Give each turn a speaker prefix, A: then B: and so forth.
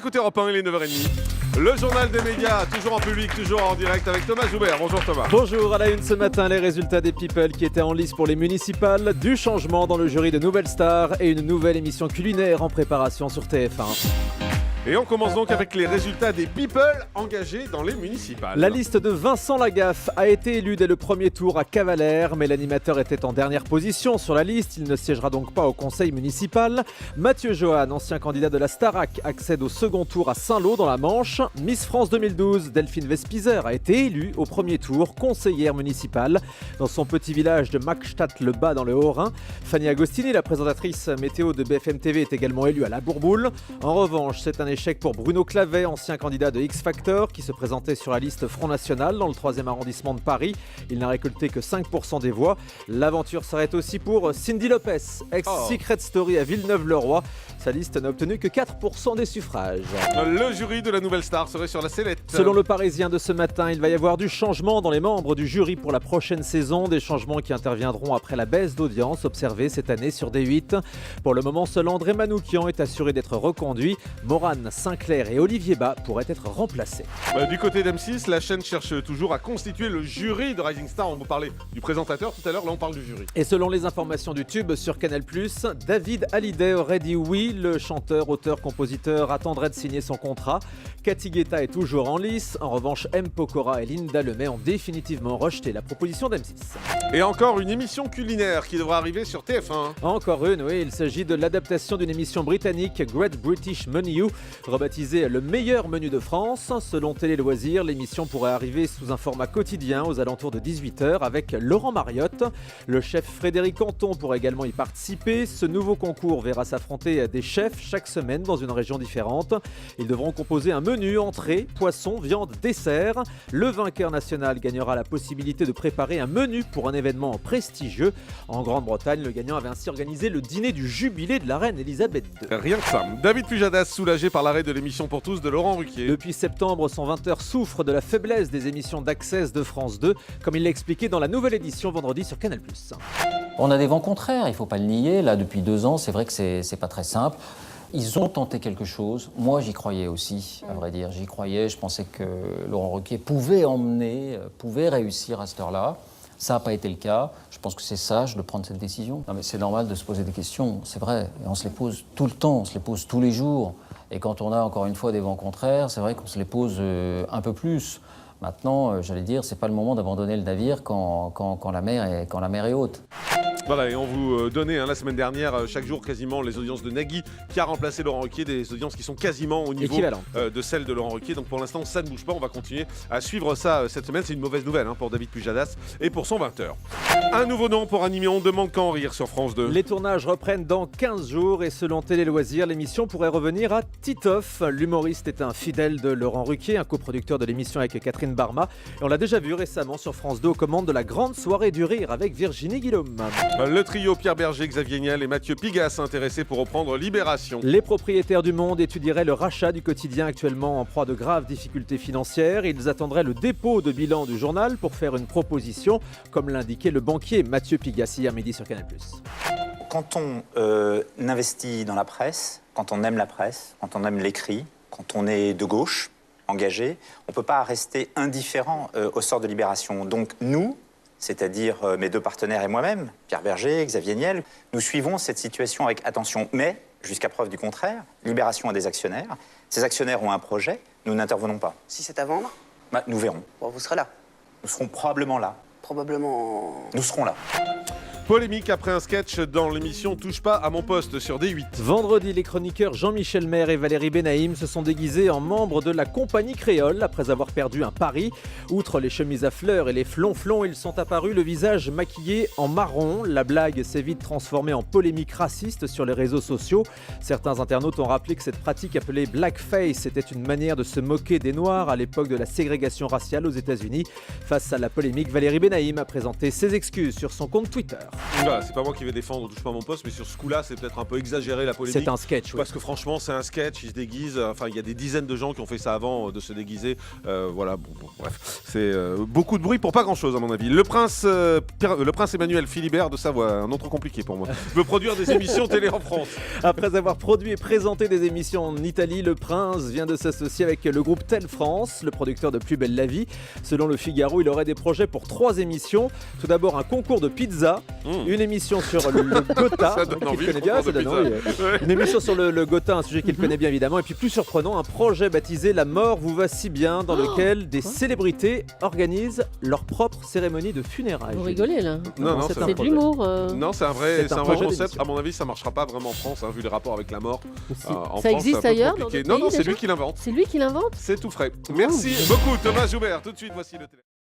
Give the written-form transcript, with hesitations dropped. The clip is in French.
A: écoutez Europe 1, il est 9h30. Le journal des médias, toujours en public, toujours en direct avec Thomas Joubert. Bonjour Thomas.
B: Bonjour, à la une ce matin, les résultats des People qui étaient en lice pour les municipales, du changement dans le jury de Nouvelle Star et une nouvelle émission culinaire en préparation sur TF1.
A: Et on commence donc avec les résultats des People engagés dans les municipales.
B: La liste de Vincent Lagaffe a été élue dès le premier tour à Cavalère, mais l'animateur était en dernière position sur la liste. Il ne siégera donc pas au conseil municipal. Mathieu Johan, ancien candidat de la Starac, accède au second tour à Saint-Lô dans la Manche. Miss France 2012, Delphine Vespizer, a été élue au premier tour conseillère municipale dans son petit village de Mackstadt-le-Bas dans le Haut-Rhin. Fanny Agostini, la présentatrice météo de BFM TV, est également élue à la Bourboule. En revanche, c'est un échec pour Bruno Clavet, ancien candidat de X Factor, qui se présentait sur la liste Front National dans le 3e arrondissement de Paris. Il n'a récolté que 5% des voix. L'aventure s'arrête aussi pour Cindy Lopez, ex-Secret Story à Villeneuve-le-Roi. Sa liste n'a obtenu que 4% des suffrages.
A: Le jury de la Nouvelle Star serait sur la sellette.
B: Selon le Parisien de ce matin, il va y avoir du changement dans les membres du jury pour la prochaine saison. Des changements qui interviendront après la baisse d'audience observée cette année sur D8. Pour le moment, seul André Manoukian est assuré d'être reconduit. Morane, Sinclair et Olivier Bas pourraient être remplacés.
A: Du côté d'M6, la chaîne cherche toujours à constituer le jury de Rising Star. On vous parlait du présentateur tout à l'heure, là on parle du jury.
B: Et selon les informations du Tube sur Canal+, David Hallyday aurait dit oui. Le chanteur, auteur, compositeur attendrait de signer son contrat. Cathy Guetta est toujours en lice. En revanche, M. Pokora et Linda Lemay ont définitivement rejeté la proposition d'M6.
A: Et encore une émission culinaire qui devra arriver sur TF1.
B: Encore une, oui. Il s'agit de l'adaptation d'une émission britannique, Great British Menu, rebaptisée le meilleur menu de France. Selon Télé Loisirs, l'émission pourrait arriver sous un format quotidien aux alentours de 18h avec Laurent Mariotte. Le chef Frédéric Canton pourrait également y participer. Ce nouveau concours verra s'affronter des chefs chaque semaine dans une région différente. Ils devront composer un menu entrée, poisson, viande, dessert. Le vainqueur national gagnera la possibilité de préparer un menu pour un événement prestigieux. En Grande-Bretagne, le gagnant avait ainsi organisé le dîner du jubilé de la reine Elisabeth II.
A: Rien que ça. David Pujadas, soulagé par l'arrêt de l'émission Pour tous de Laurent Ruquier.
B: Depuis septembre, son 20h souffre de la faiblesse des émissions d'Access de France 2, comme il l'a expliqué dans la nouvelle édition vendredi sur Canal+.
C: On a des vents contraires, il ne faut pas le nier. Là, depuis 2 ans, c'est vrai que c'est pas très simple. Ils ont tenté quelque chose. Moi, j'y croyais aussi, à vrai dire. J'y croyais, je pensais que Laurent Ruquier pouvait emmener, pouvait réussir à cette heure-là. Ça n'a pas été le cas. Je pense que c'est sage de prendre cette décision. Non, mais c'est normal de se poser des questions, c'est vrai. Et on se les pose tout le temps, on se les pose tous les jours. Et quand on a encore une fois des vents contraires, c'est vrai qu'on se les pose un peu plus. Maintenant, j'allais dire, c'est pas le moment d'abandonner le navire quand la mer est haute.
A: Voilà, et on vous donnait la semaine dernière, chaque jour quasiment, les audiences de Nagui qui a remplacé Laurent Ruquier, des audiences qui sont quasiment au niveau de celles de Laurent Ruquier. Donc pour l'instant, ça ne bouge pas, on va continuer à suivre ça cette semaine. C'est une mauvaise nouvelle pour David Pujadas et pour son 20h. Un nouveau nom pour animer On demande qu'à en rire sur France 2.
B: Les tournages reprennent dans 15 jours et selon Télé Loisirs, l'émission pourrait revenir à Titoff. L'humoriste est un fidèle de Laurent Ruquier, un coproducteur de l'émission avec Catherine Barma. Et on l'a déjà vu récemment sur France 2 aux commandes de la grande soirée du rire avec Virginie Guillaume.
A: Le trio Pierre Berger, Xavier Niel et Mathieu Pigasse intéressés pour reprendre Libération.
B: Les propriétaires du Monde étudieraient le rachat du quotidien actuellement en proie de graves difficultés financières. Ils attendraient le dépôt de bilan du journal pour faire une proposition, comme l'indiquait le banquier Mathieu Pigasse hier midi sur Canal+.
D: Quand on investit dans la presse, quand on aime la presse, quand on aime l'écrit, quand on est de gauche, engagé, on ne peut pas rester indifférent au sort de Libération. Donc nous, c'est-à-dire mes 2 partenaires et moi-même, Pierre Berger, Xavier Niel, nous suivons cette situation avec attention. Mais, jusqu'à preuve du contraire, Libération a des actionnaires. Ces actionnaires ont un projet, nous n'intervenons pas.
E: Si c'est à vendre,
D: nous verrons.
E: bon, vous serez là.
D: Nous serons probablement là.
E: Probablement...
D: Nous serons là.
A: Polémique après un sketch dans l'émission Touche pas à mon poste sur D8.
B: Vendredi, les chroniqueurs Jean-Michel Maire et Valérie Benaïm se sont déguisés en membres de la compagnie créole après avoir perdu un pari. Outre les chemises à fleurs et les flonflons, ils sont apparus le visage maquillé en marron. La blague s'est vite transformée en polémique raciste sur les réseaux sociaux. Certains internautes ont rappelé que cette pratique appelée blackface était une manière de se moquer des Noirs à l'époque de la ségrégation raciale aux États-Unis. Face à la polémique, Valérie Benaïm a présenté ses excuses sur son compte Twitter.
A: Voilà, c'est pas moi qui vais défendre Touche pas à mon poste, mais sur ce coup-là, c'est peut-être un peu exagéré la polémique.
B: C'est un sketch, oui.
A: Parce que franchement, c'est un sketch, il se déguise. Enfin, il y a des dizaines de gens qui ont fait ça avant de se déguiser. Voilà, bon, bref. C'est beaucoup de bruit pour pas grand-chose, à mon avis. Le prince Emmanuel Philibert de Savoie, un nom trop compliqué pour moi, veut produire des émissions télé en France.
B: Après avoir produit et présenté des émissions en Italie, le prince vient de s'associer avec le groupe Tel France, le producteur de Plus belle la vie. Selon le Figaro, il aurait des projets pour 3 émissions. Tout d'abord, un concours de pizza, une émission sur le Gotha, qu'il connaît bien, une émission sur le Gotha, un sujet qu'il connaît bien évidemment, et puis plus surprenant, un projet baptisé La mort vous va si bien, dans lequel des célébrités organisent leur propre cérémonie de funérailles.
F: Vous rigolez là?
A: Non,
F: c'est de l'humour.
A: Non, c'est un vrai concept.
B: d'émission.
A: À mon avis, ça marchera pas vraiment en France, vu les rapports avec la mort. En
F: Ça
A: France,
F: existe
A: c'est un peu
F: ailleurs
A: compliqué.
F: dans d'autres
A: Non,
F: pays
A: c'est
F: déjà
A: lui qui l'invente.
F: C'est lui qui l'invente?
A: C'est tout frais. Merci beaucoup, Thomas Joubert. Tout de suite, voici le téléphone.